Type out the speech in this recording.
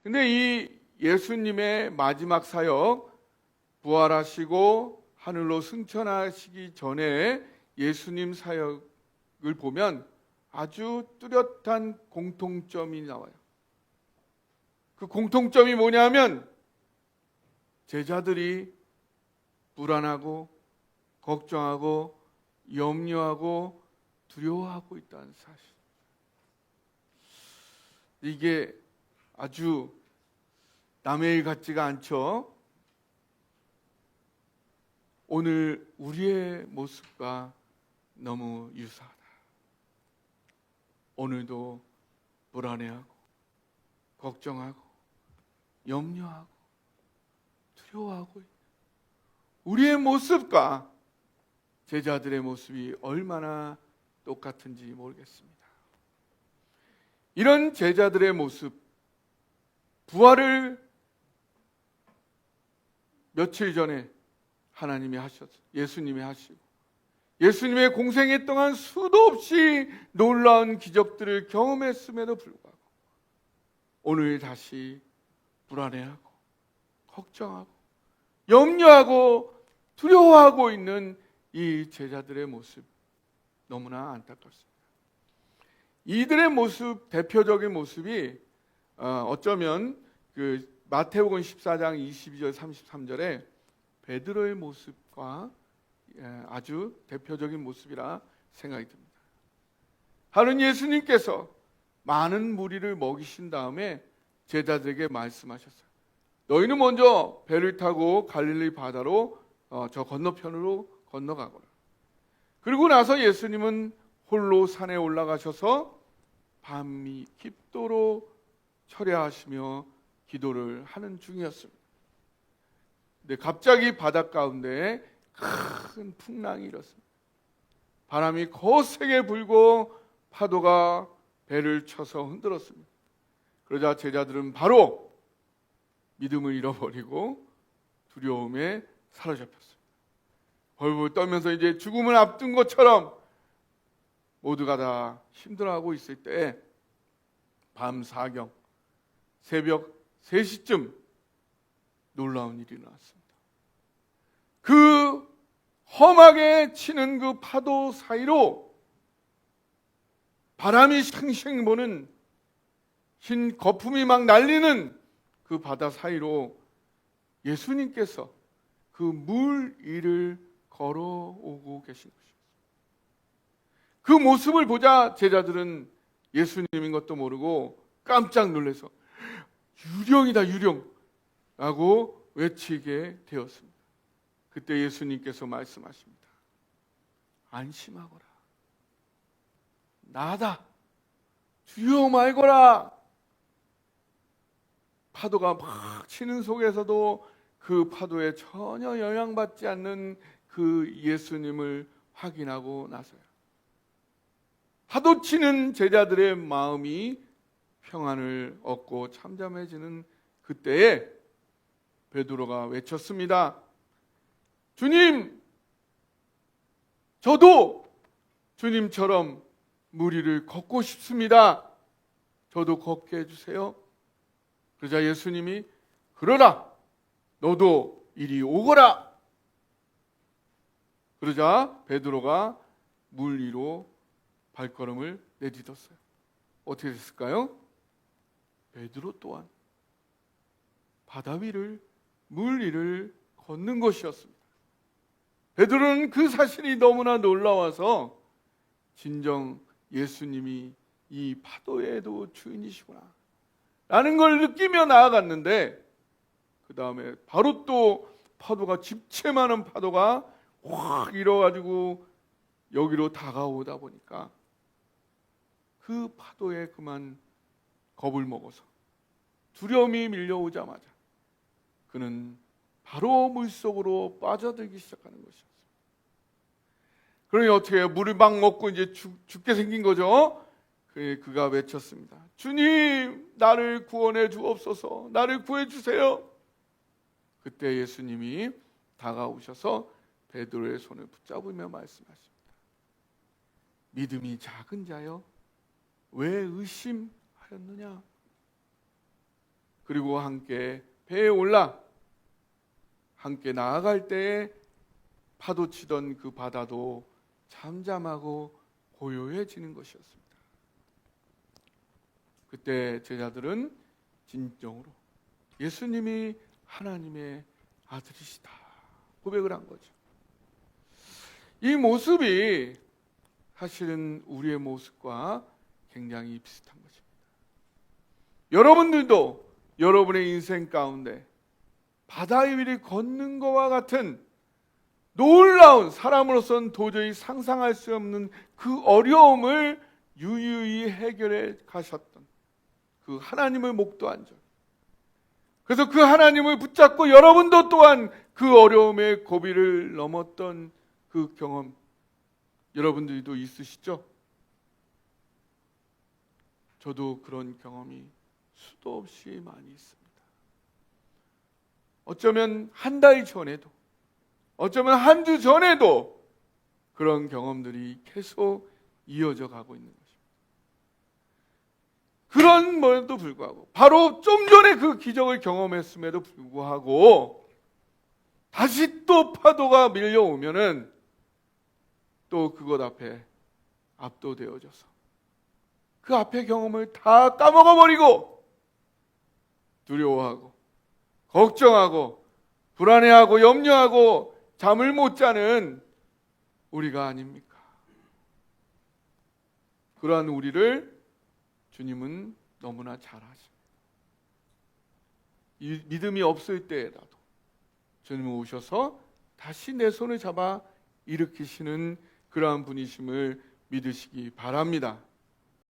근데 이 예수님의 마지막 사역, 부활하시고 하늘로 승천하시기 전에 예수님 사역을 보면 아주 뚜렷한 공통점이 나와요. 그 공통점이 뭐냐면 제자들이 불안하고 걱정하고 염려하고 두려워하고 있다는 사실. 이게 아주 남의 일 같지가 않죠. 오늘 우리의 모습과 너무 유사하다. 오늘도 불안해하고 걱정하고 염려하고 두려워하고 있는 우리의 모습과 제자들의 모습이 얼마나 똑같은지 모르겠습니다. 이런 제자들의 모습, 부활을 며칠 전에 하나님이 하셨어요. 예수님이 하시고 예수님의 공생애 동안 수도 없이 놀라운 기적들을 경험했음에도 불구하고 오늘 다시 불안해하고 걱정하고 염려하고 두려워하고 있는 이 제자들의 모습, 너무나 안타깝습니다. 이들의 모습, 대표적인 모습이 어쩌면 그 마태복음 14장 22절 33절에 베드로의 모습과 아주 대표적인 모습이라 생각이 듭니다. 하는 예수님께서 많은 무리를 먹이신 다음에 제자들에게 말씀하셨어요. 너희는 먼저 배를 타고 갈릴리 바다로 저 건너편으로 건너가거라. 그리고 나서 예수님은 홀로 산에 올라가셔서 밤이 깊도록 철야하시며 기도를 하는 중이었습니다. 근데 갑자기 바닷 가운데 큰 풍랑이 일었습니다. 바람이 거세게 불고 파도가 배를 쳐서 흔들었습니다. 그러자 제자들은 바로 믿음을 잃어버리고 두려움에 사로잡혔습니다. 벌벌 떨면서 이제 죽음을 앞둔 것처럼 모두가 다 힘들어하고 있을 때 밤 4경 새벽 3시쯤 놀라운 일이 나왔습니다. 그 험하게 치는 그 파도 사이로 바람이 쉥쉥 부는 흰 거품이 막 날리는 그 바다 사이로 예수님께서 그 물 위를 걸어오고 계신 것입니다. 그 모습을 보자 제자들은 예수님인 것도 모르고 깜짝 놀라서 유령이다 유령라고 외치게 되었습니다. 그때 예수님께서 말씀하십니다. 안심하거라. 나다. 두려워 말거라. 파도가 막 치는 속에서도 그 파도에 전혀 영향받지 않는 그 예수님을 확인하고 나서야 파도 치는 제자들의 마음이 평안을 얻고 참잠해지는 그때에 베드로가 외쳤습니다. 주님, 저도 주님처럼 물 위를 걷고 싶습니다. 저도 걷게 해주세요. 그러자 예수님이 그러라, 너도 이리 오거라. 그러자 베드로가 물 위로 발걸음을 내딛었어요. 어떻게 됐을까요? 베드로 또한 바다 위를, 물 위를 걷는 것이었습니다. 베드로는 그 사실이 너무나 놀라워서 진정 예수님이 이 파도에도 주인이시구나 라는 걸 느끼며 나아갔는데, 그 다음에 바로 또 파도가, 집채많은 파도가 확 일어가지고 여기로 다가오다 보니까 그 파도에 그만 겁을 먹어서 두려움이 밀려오자마자 그는 바로 물속으로 빠져들기 시작하는 것이었어요. 그러니 어떻게 해요? 물을 막 먹고 이제 죽게 생긴 거죠. 그가 외쳤습니다. 주님, 나를 구원해 주옵소서. 나를 구해 주세요. 그때 예수님이 다가오셔서 베드로의 손을 붙잡으며 말씀하십니다. 믿음이 작은 자여, 왜 의심하였느냐? 그리고 함께 배에 올라 함께 나아갈 때에 파도치던 그 바다도 잠잠하고 고요해지는 것이었습니다. 그때 제자들은 진정으로 예수님이 하나님의 아들이시다 고백을 한 거죠. 이 모습이 사실은 우리의 모습과 굉장히 비슷한 것입니다. 여러분들도 여러분의 인생 가운데 바다 위를 걷는 것과 같은 놀라운, 사람으로서는 도저히 상상할 수 없는 그 어려움을 유유히 해결해 가셨던 그 하나님을 목도한 점. 그래서 그 하나님을 붙잡고 여러분도 또한 그 어려움의 고비를 넘었던 그 경험 여러분들도 있으시죠? 저도 그런 경험이 수도 없이 많이 있습니다. 어쩌면 한 달 전에도, 어쩌면 한 주 전에도 그런 경험들이 계속 이어져 가고 있는 것입니다. 그런 것에도 불구하고 바로 좀 전에 그 기적을 경험했음에도 불구하고 다시 또 파도가 밀려오면은 또 그것 앞에 압도되어져서 그 앞의 경험을 다 까먹어버리고 두려워하고 걱정하고 불안해하고 염려하고 잠을 못 자는 우리가 아닙니까? 그러한 우리를 주님은 너무나 잘 아십니다. 이 믿음이 없을 때에라도 주님은 오셔서 다시 내 손을 잡아 일으키시는 그러한 분이심을 믿으시기 바랍니다.